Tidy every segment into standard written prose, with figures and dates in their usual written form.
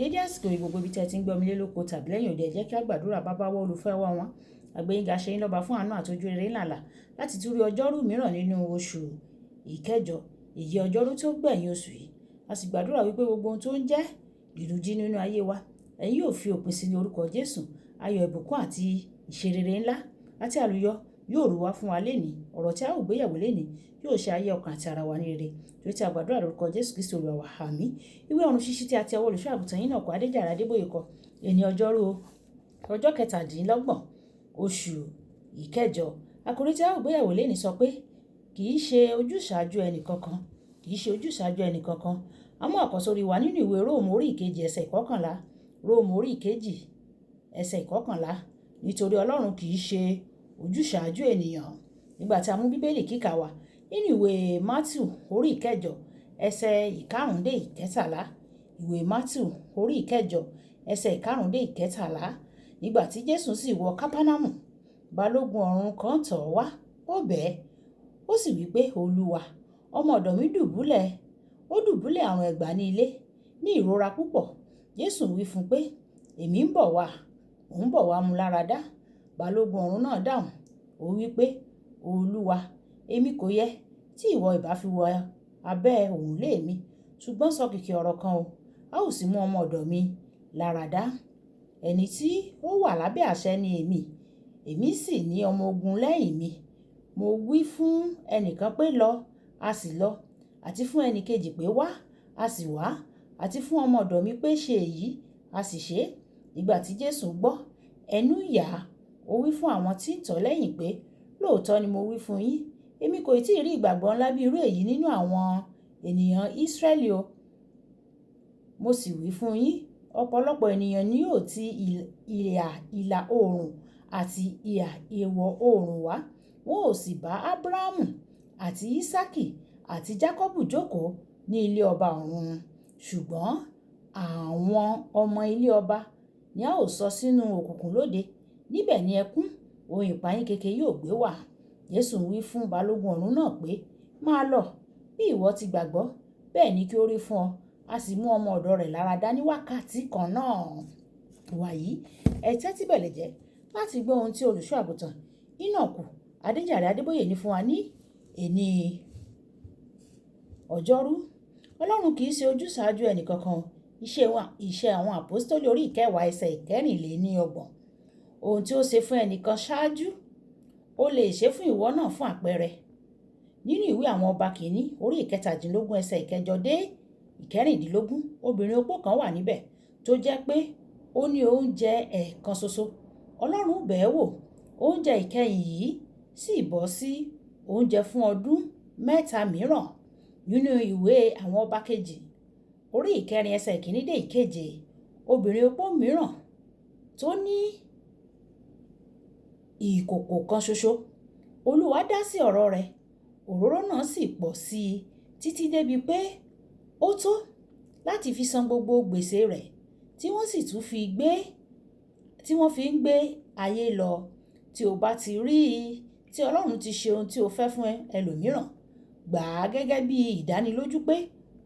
Dédé àsìkò yìí gbogbo ibi tí ẹ ti ń gbọ́ mi lé lóko tàbí lẹ́yìn òde, ẹ jẹ́ kí a gbàdúrà. Bàbá wa olùfẹ́ wa wọn àgbéyìnga ṣe yín lọ́ba fún àánú àtọ́jú rere ńlá láti tún rí ọjọ́rú mìíràn nínú oṣù ìkẹjọ, èyí ọjọ́rú tó gbẹ̀yìn oṣù yìí. A sì gbàdúrà wípé gbogbo ohun tó ń jẹ́ ìrújí nínú ayé wa, ẹ̀yin yóò fi òpin sí ní orúkọ Jésù. Ayọ̀, ìbùkún àti ìṣerere ńlá àti àlùyọ yóò rú wá fún wa lénìí. Ọ̀rọ̀ tí a ó gbéyẹ̀wò lénìí yóò ṣe ayé ọkàn àti ara wa ní rere. Torí tí a gbàdúrà lórúkọ Jésù Kristi Olúwa wa, àmín. Ìwé ọ̀run ṣíṣí tí a ti ọwọ́ olùṣọ́ àgùntàn yín náà kọ Adéjàre Adébóyè kọ ẹni ọjọ́rú ọjọ́ 17 oṣù ìkẹjọ. Àkòrí tí a ó gbéyẹ̀wò lénìí sọ pé kì í ṣe ojúsàájú ẹnìkankan, kì í ṣe ojúsàájú ẹnìkankan. A mú àkọ́sórí wa nínú ìwé Róòmù orí ìkejì ẹsẹ̀ ìkọkànlá. Róòmù orí ìkejì ẹsẹ̀ ìkọkànlá. Nítorí Ọlọ́run kì í ṣe ojúsàájú ènìyàn. Nígbà tí a mú Bíbélì kíkà wa nínú ìwé Mátíù orí ìkẹjọ ẹsẹ̀ ìkarùn dé ìkẹtàlá. Ìwé Mátíù orí ìkẹjọ ẹsẹ̀ ìkarùn dé ìkẹtàlá. Nígbà tí Jésù sì wọ Kápánámù, balógun ọ̀rún kan tọ̀ ọ́ wá, ó bẹ̀ ẹ́, ó sì wí pé, Olúwa, ọmọ ọ̀dọ̀ mi dùbúlẹ̀ àrùn ẹ̀gbà ní ilé, ní ìrora púpọ̀. Jésù wí fún un pé, èmi ń bọ̀ wá mú lára dá. Balógun ọ̀rún náà dáhùn, ó wí pé, Olúwa, èmi kò yẹ tí ìwọ ìbá fi wọ abẹ́ òrùlé mi, ṣùgbọ́n sọ kìkì ọ̀rọ̀ kan o, a ó sì mú ọmọ ọ̀dọ̀ mi lára dá. Ẹni tí ó wà lábẹ́ àṣẹ ni èmi sì ní ọmọ ogun lẹ́yìn mi. Mo wí fún ẹnìkan pé lọ, a sì lọ, àti fún ẹnì kejì pé wá, a sì wá, àti fún ọmọ ọ̀dọ̀ mi pé ṣe èyí, a sì ṣe. Nígbà tí Jésù gbọ́, ẹnu yà á, ó wí fún àwọn tí ń tọ̀ lẹ́yìn pé, lóòótọ́ ni mo wí fún yín, èmi kò tí ì rí ìgbàgbọ́ ńlá bí irú èyí nínú àwọn ènìyàn Ísírẹ́lì o. Mo sì wí fún yín, ọ̀pọ̀lọpọ̀ ènìyàn ni yóò ti ìlà oòrùn àti ìhà ìwọ̀ oòrùn wá, wọn ò sì bá Ábúráhámù àti Ísákì àti Jákọ́bù jókòó ní ilé ọba ọ̀run. Ṣùgbọ́n àwọn ọmọ ilé ọba ni a ó sọ sínú òkùnkùn lóde, níbẹ̀ ni ẹkún, ohùn ìpayín keke yóò gbé wà. Jésù wí fún balógun ọ̀rún náà pé, máa lọ, bí ìwọ ti gbàgbọ́, bẹ́ẹ̀ ni kí ó rí fún ọ. A sì mú ọmọ ọ̀dọ̀ rẹ̀ lára dá ní wákàtí kan náà. Wàyí, ẹ tẹ́tí bẹ̀lẹ̀ jẹ́ láti gbọ́ ohun tí olùṣọ́ àgùntàn Énọ́kù Adéjàre Adébóyè ní fún wa ní èní ọjọ́rú. Ọlọ́run kì í ṣe ojúsàájú ẹnìkankan. Iṣẹ́ àwọn àpọ́stélì orí ìkẹwàá ẹsẹ̀ ìkẹrìnléníọgbọ̀n. Ohun tí ó ṣe fún ẹnìkan ṣáájú, ó lè ṣe fún ìwọ náà fún àpẹẹrẹ. Nínú ìwé àwọn ọba kìíní orí ìkẹtàdínlógún ẹsẹ̀ ìkẹjọ dé ìkẹrìndínlógún, obìnrin opó kan wà níbẹ̀ tó jẹ́ pé ó ní oúnjẹ ẹ̀ẹ̀kan ṣoṣo. Ọlọ́run bẹ̀ ẹ́ wò, oúnjẹ ìkẹyìn yìí sì bọ́ sí oúnjẹ fún ọdún 3 mìíràn. Nínú ìwé àwọn ọba kejì orí ìkẹrin ẹsẹ̀ ìkíní dé ìkeje, obìnrin opó mìíràn tó ní ìkòkò kan ṣoṣo, Olúwa dá sí ọ̀rọ̀ rẹ̀, òróró náà sì pọ̀ sí i títí débi pé ó tó láti fi san gbogbo gbèsè rẹ̀, tí wọ́n sì tún fi ń gbé ayé lọ. Tí o bá ti rí i tí Ọlọ́run ti ṣe ohun tí o fẹ́ fún ẹlòmíràn, gbà á gẹ́gẹ́ bí ìdánilójú pé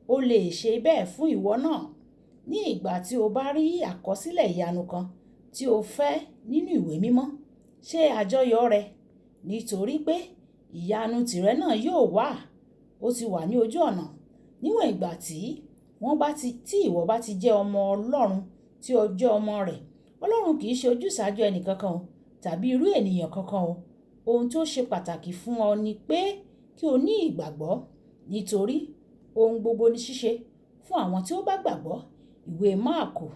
ó lè ṣe bẹ́ẹ̀ fún ìwọ náà. Ní ìgbà tí o bá rí àkọsílẹ̀ ìyanu kan tí o fẹ́ nínú ìwé mímọ́, ṣe àjọyọ̀ rẹ̀, nítorí pé ìyanu tìrẹ náà yóò wá. Ó ti wà ní ojú ọ̀nà. Níwọ̀n ìgbà tí ìwọ bá ti jẹ́ ọmọ Ọlọ́run, tí o jẹ́ ọmọ rẹ̀, Ọlọ́run kì í ṣe ojúsàájú ẹnìkankan tàbí irú ènìyàn kankan o. Ohun tó ṣe pàtàkì fún ọ ni pé kí o ní ìgbàgbọ́, nítorí ohun gbogbo ní ṣíṣe fún àwọn tí ó bá gbàgbọ́. Ìwé Máàkù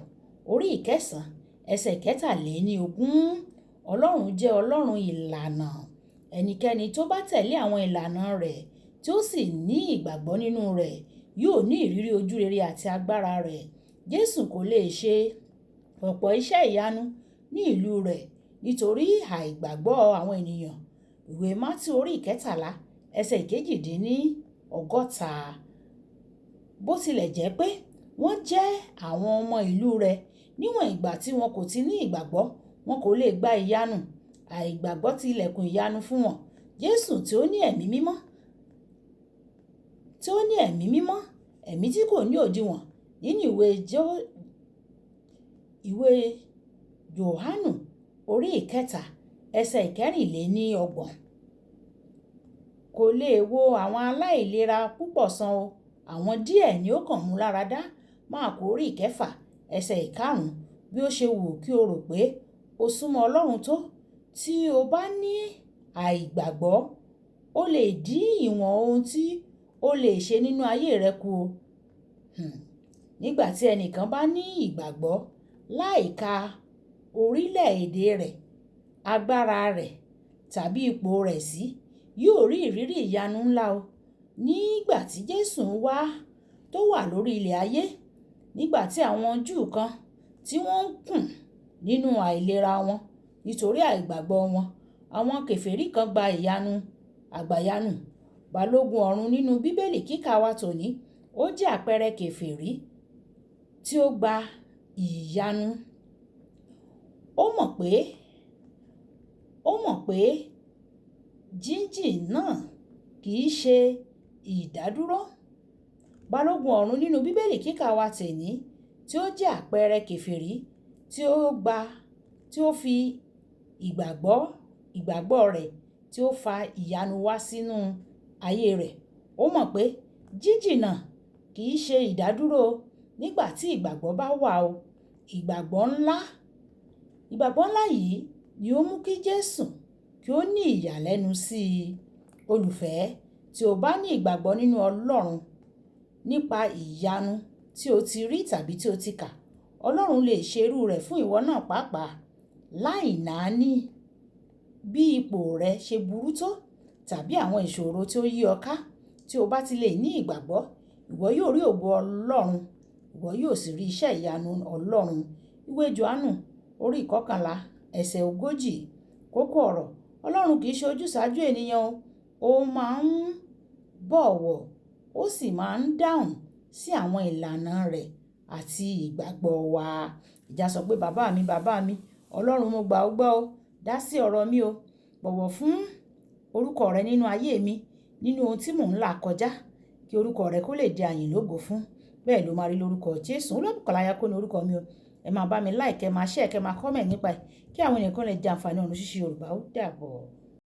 orí ìkẹsàn ẹsẹ̀ ìkẹtàléníogún. Ọlọ́run jẹ́ Ọlọ́run ìlànà. Ẹnikẹ́ni tó bá tẹ̀lé àwọn ìlànà rẹ̀ tí ó sì ní ìgbàgbọ́ nínú rẹ̀ yóò ní ìrírí ojúrere àti agbára rẹ̀. Jésù kò lè ṣe ọ̀pọ̀ iṣẹ́ ìyanu ní ìlú rẹ̀ nítorí àìgbàgbọ́ àwọn ènìyàn. Ìwé Mátíù orí ìkẹtàlá ẹsẹ̀ ìkejìdínlọ́gọ́ta. Bó tilẹ̀ jẹ́ pé wọ́n jẹ́ àwọn ọmọ ìlú rẹ̀, níwọ̀n ìgbà tí wọn kò ti ní ìgbàgbọ́, wọn kò lè gba ìyanu. Àìgbàgbọ́ ti ilẹ̀kùn ìyanu fún wọn. Jésù tí ó ní ẹ̀mí mímọ́, ẹ̀mí tí kò ní òdiwọ̀n, nínú ìwé ìwé Jòhánù orí ìkẹta ẹsẹ̀ ìkẹrìnléníọgbọ̀n. Kò lè wo àwọn aláìlera púpọ̀ sàn o, àwọn díẹ̀ ni ó kàn mú lára dá. Máàkù orí ìkẹfà ẹsẹ̀ ìkarùn-ún. Bí ó ṣe wù kí o rò pé o súnmọ́ Ọlọ́run tó, tí o bá ní àìgbàgbọ́, ó lè dín ìwọ̀n ohun tí ó lè ṣe nínú ayé rẹ kù o. Nígbà tí ẹnìkan bá ní ìgbàgbọ́ láìka orílẹ̀-èdè rẹ̀, agbára rẹ̀ tàbí ipò rẹ̀ sí, yóò rí ìrírí ìyanu ńlá o. Nígbà tí Jésù tó wà lórí ilẹ̀ ayé, nígbà tí àwọn Júù kan tí wọ́n ń kùn nínú àìlera wọn nítorí àìgbàgbọ́ wọn, àwọn kèfèrí kan gba àgbàyanu. Balógun ọ̀run nínú Bíbélì kíkà wa tòní, ó jẹ́ àpẹẹrẹ kèfèrí tí ó gba ìyanu. Ó mọ̀ pé jíǹjìn náà kì í ṣe ìdádúró. Balógun ọ̀run nínú Bíbélì kíkà wa tòní, tí ó jẹ́ àpẹẹrẹ kèfèrí tí ó fi ìgbàgbọ́ rẹ̀ tí ó fa ìyanu wá sínú ayé rẹ̀. Ó mọ̀ pé jíǹjìn náà kì í ṣe ìdádúró nígbà tí ìgbàgbọ́ bá wà o. Ìgbàgbọ́ ńlá yìí ni ó mú kí Jésù kí ó ní ìyàlẹ́nu sí i. Olùfẹ́, tí o bá ní ìgbàgbọ́ nínú Ọlọ́run nípa ìyanu tí o ti rí tàbí tí o ti kà, Ọlọ́run lè ṣe irú rẹ̀ fún ìwọ náà pàápàá láì náání bí ipò rẹ ṣe burú tó tàbí àwọn ìṣòro tí ó yí ọ ká. Tí o bá ti lè ní ìgbàgbọ́, ìwọ yóò rí ògo Ọlọ́run, ìwọ yóò sì rí iṣẹ́ ìyanu Ọlọ́run. Ìwé Jòhánù orí ìkọkànlá ẹsẹ̀ 40. Kókó ọ̀rọ̀: Ọlọ́run kì í ṣe ojúsàájú ènìyàn o. Ó máa ń bọ̀wọ̀, ó sì máa ń dáhùn sí àwọn ìlànà rẹ̀ àti ìgbàgbọ́ wa. Ìjà sọ pé bàbá mi, Ọlọ́run mo gbà ọ́ gbọ́ o, dá sí ọ̀rọ̀ mi o. Bọ̀wọ̀ fún orúkọ rẹ nínú ayé mi, nínú ohun tí mò ń là kọjá, kí orúkọ rẹ kó lè di àyìnlógo fún. Bẹ́ẹ̀ ló máa rí lórúkọ Jésù. Olúbùkọ́lá kó ní orúkọ mi o. Ẹ máa bá mi like, ẹ máa share, ẹ máa comment nípa ẹ̀, kí àwọn ènìyàn kan lè jẹ àǹfààní ọ̀run ṣíṣí Yorùbá. Ó dàbọ̀.